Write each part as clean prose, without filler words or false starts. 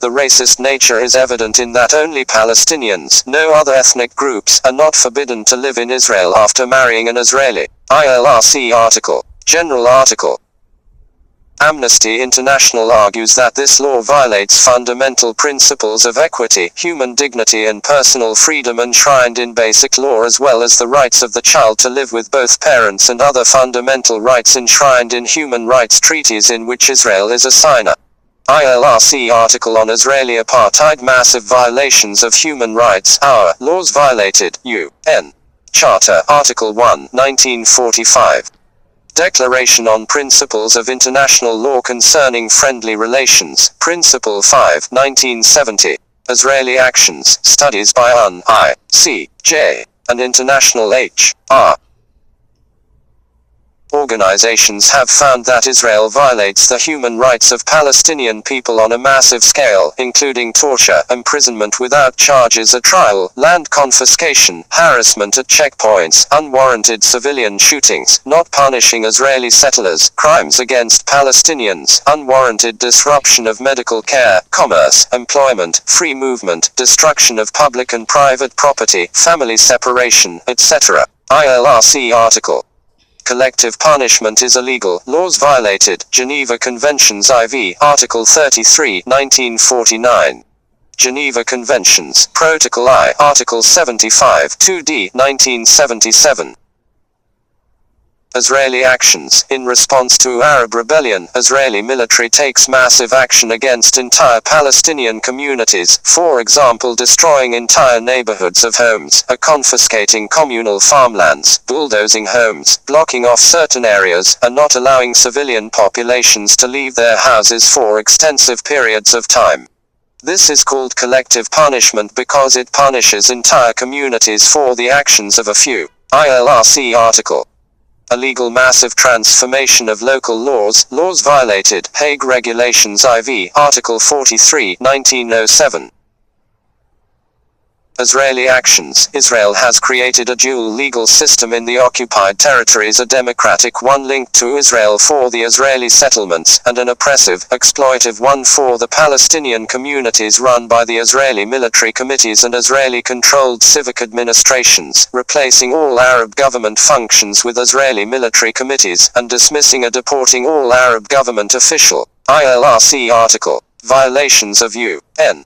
The racist nature is evident in that only Palestinians, no other ethnic groups, are not forbidden to live in Israel after marrying an Israeli. ILRC article. General article. Amnesty International argues that this law violates fundamental principles of equity, human dignity and personal freedom enshrined in basic law, as well as the rights of the child to live with both parents and other fundamental rights enshrined in human rights treaties in which Israel is a signer. ILRC article on Israeli apartheid. Massive violations of human rights. Our laws violated. UN Charter, Article 1, 1945. Declaration on Principles of International Law Concerning Friendly Relations, Principle 5, 1970. Israeli Actions, Studies by UN, I, C, J, and International H.R. Organizations have found that Israel violates the human rights of Palestinian people on a massive scale, including torture, imprisonment without charges at trial, land confiscation, harassment at checkpoints, unwarranted civilian shootings, not punishing Israeli settlers, crimes against Palestinians, unwarranted disruption of medical care, commerce, employment, free movement, destruction of public and private property, family separation, etc. ILRC article. Collective punishment is illegal. Laws violated. Geneva Conventions IV, Article 33, 1949. Geneva Conventions, Protocol I, Article 75, 2d, 1977. Israeli actions. In response to Arab rebellion, Israeli military takes massive action against entire Palestinian communities, for example destroying entire neighborhoods of homes, confiscating communal farmlands, bulldozing homes, blocking off certain areas, and not allowing civilian populations to leave their houses for extensive periods of time. This is called collective punishment because it punishes entire communities for the actions of a few. ILRC article. Illegal massive transformation of local laws. Laws violated. Hague Regulations IV, Article 43, 1907. Israeli actions. Israel has created a dual legal system in the occupied territories, a democratic one linked to Israel for the Israeli settlements, and an oppressive, exploitive one for the Palestinian communities run by the Israeli military committees and Israeli-controlled civic administrations, replacing all Arab government functions with Israeli military committees, and dismissing or deporting all Arab government official. ILRC article. Violations of UN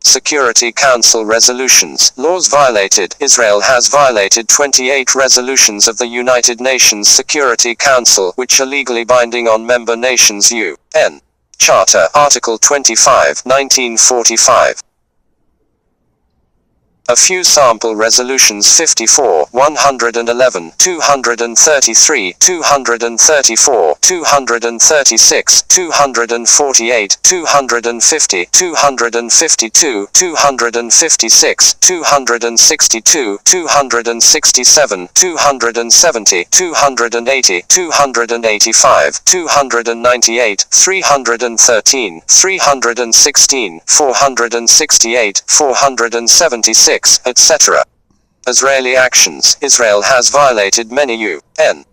Security Council resolutions. Laws violated. Israel has violated 28 resolutions of the United Nations Security Council, which are legally binding on member nations. UN Charter, Article 25, 1945. A few sample resolutions: 54, 111, 233, 234, 236, 248, 250, 252, 256, 262, 267, 270, 280, 285, 298, 313, 316, 468, 476, etc. Israeli actions. Israel has violated many UN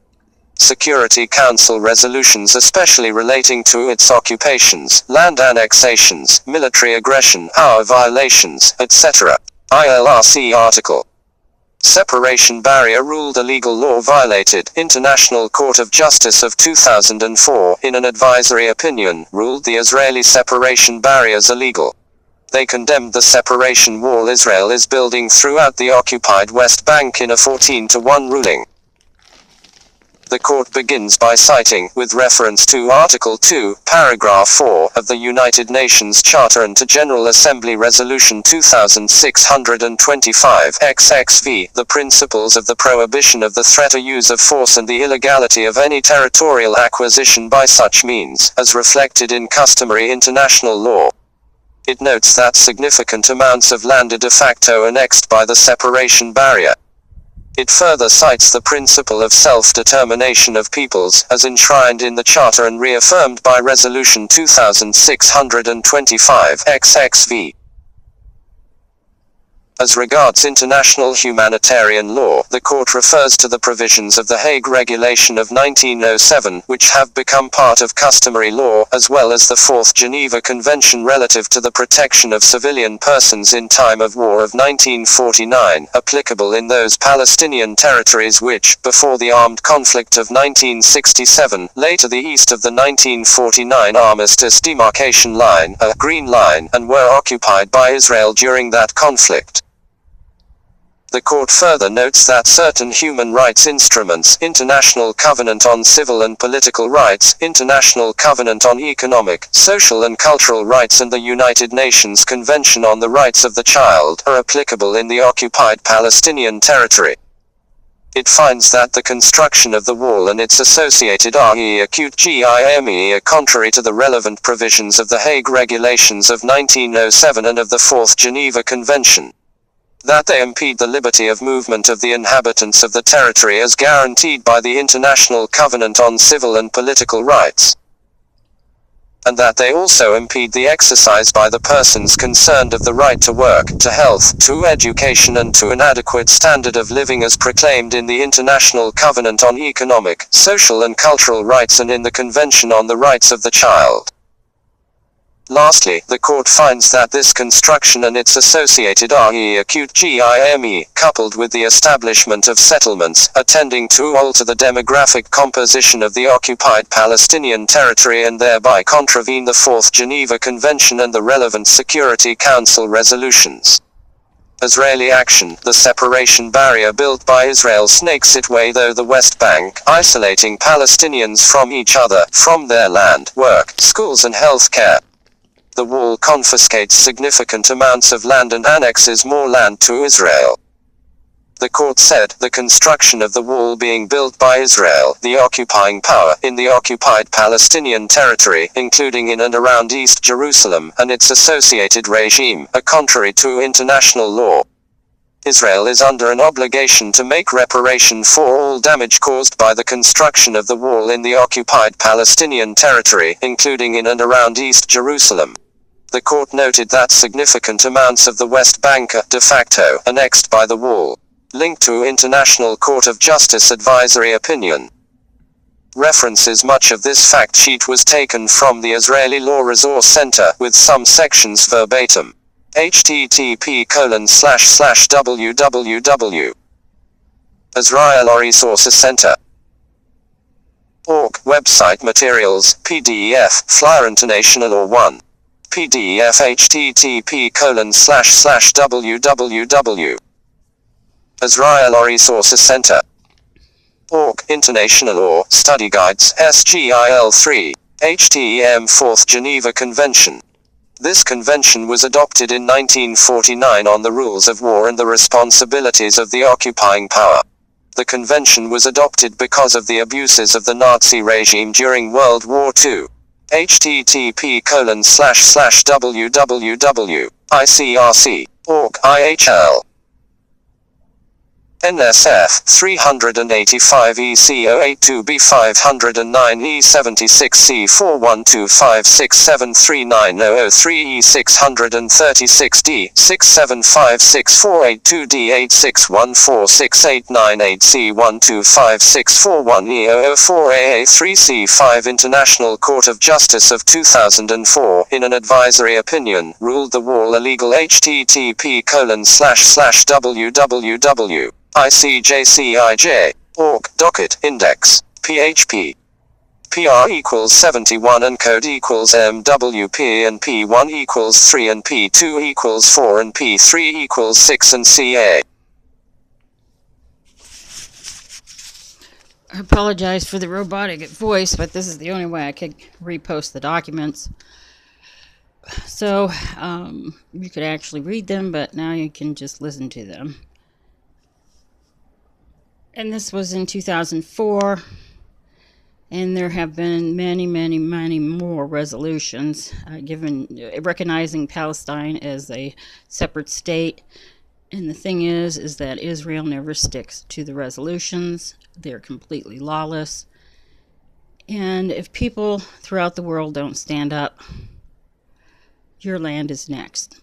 Security Council resolutions, especially relating to its occupations, land annexations, military aggression, our violations, etc. ILRC article. Separation barrier ruled illegal. Law violated. International Court of Justice of 2004, in an advisory opinion, ruled the Israeli separation barriers illegal. They condemned the separation wall Israel is building throughout the occupied West Bank in a 14-1 ruling. The court begins by citing, with reference to Article 2, Paragraph 4, of the United Nations Charter and to General Assembly Resolution 2625 XXV, the principles of the prohibition of the threat or use of force and the illegality of any territorial acquisition by such means, as reflected in customary international law. It notes that significant amounts of land are de facto annexed by the separation barrier. It further cites the principle of self-determination of peoples, as enshrined in the Charter and reaffirmed by Resolution 2625 XXV. As regards international humanitarian law, the court refers to the provisions of the Hague Regulation of 1907, which have become part of customary law, as well as the Fourth Geneva Convention relative to the protection of civilian persons in time of war of 1949, applicable in those Palestinian territories which, before the armed conflict of 1967, lay to the east of the 1949 armistice demarcation line, a green line, and were occupied by Israel during that conflict. The court further notes that certain human rights instruments, International Covenant on Civil and Political Rights, International Covenant on Economic, Social and Cultural Rights, and the United Nations Convention on the Rights of the Child, are applicable in the occupied Palestinian territory. It finds that the construction of the wall and its associated RE are contrary to the relevant provisions of the Hague Regulations of 1907 and of the Fourth Geneva Convention. That they impede the liberty of movement of the inhabitants of the territory as guaranteed by the International Covenant on Civil and Political Rights. And that they also impede the exercise by the persons concerned of the right to work, to health, to education, and to an adequate standard of living as proclaimed in the International Covenant on Economic, Social and Cultural Rights and in the Convention on the Rights of the Child. Lastly, the court finds that this construction and its associated RE, coupled with the establishment of settlements, attending to alter the demographic composition of the occupied Palestinian territory and thereby contravene the Fourth Geneva Convention and the relevant Security Council resolutions. Israeli action, the separation barrier built by Israel snakes its way through the West Bank, isolating Palestinians from each other, from their land, work, schools and health care. The wall confiscates significant amounts of land and annexes more land to Israel. The court said, the construction of the wall being built by Israel, the occupying power, in the occupied Palestinian territory, including in and around East Jerusalem, and its associated regime, are contrary to international law. Israel is under an obligation to make reparation for all damage caused by the construction of the wall in the occupied Palestinian territory, including in and around East Jerusalem. The court noted that significant amounts of the West Bank are, de facto, annexed by the wall. Linked to International Court of Justice Advisory Opinion. References. Much of this fact sheet was taken from the Israeli Law Resource Center, with some sections verbatim. http://www. Israel Law Resources Center. Org. Website materials, PDF, Flyer International Law 1. PDF http://www. Israel Law Resources Center. Org. International Law, Study Guides, SGIL 3. HTM 4th Geneva Convention. This convention was adopted in 1949 on the rules of war and the responsibilities of the occupying power. The convention was adopted because of the abuses of the Nazi regime during World War II. http://www. ICRC.org. IHL. NSF 385 EC082B 509 E76 C412567390003 E636D 6756482D 861468988 C125641E004AA3C5 International Court of Justice of 2004, in an advisory opinion, ruled the wall illegal. http://www. ICJCIJ. Org. Docket. Index. PHP. PR equals 71 and code equals MWP and P1 equals 3 and P2 equals 4 and P3 equals 6 and CA. I apologize for the robotic voice, but this is the only way I could repost the documents. So, you could actually read them, but now you can just listen to them. And this was in 2004, and there have been many more resolutions recognizing Palestine as a separate state. And the thing is that Israel never sticks to the resolutions. They're completely lawless. And if people throughout the world don't stand up, your land is next.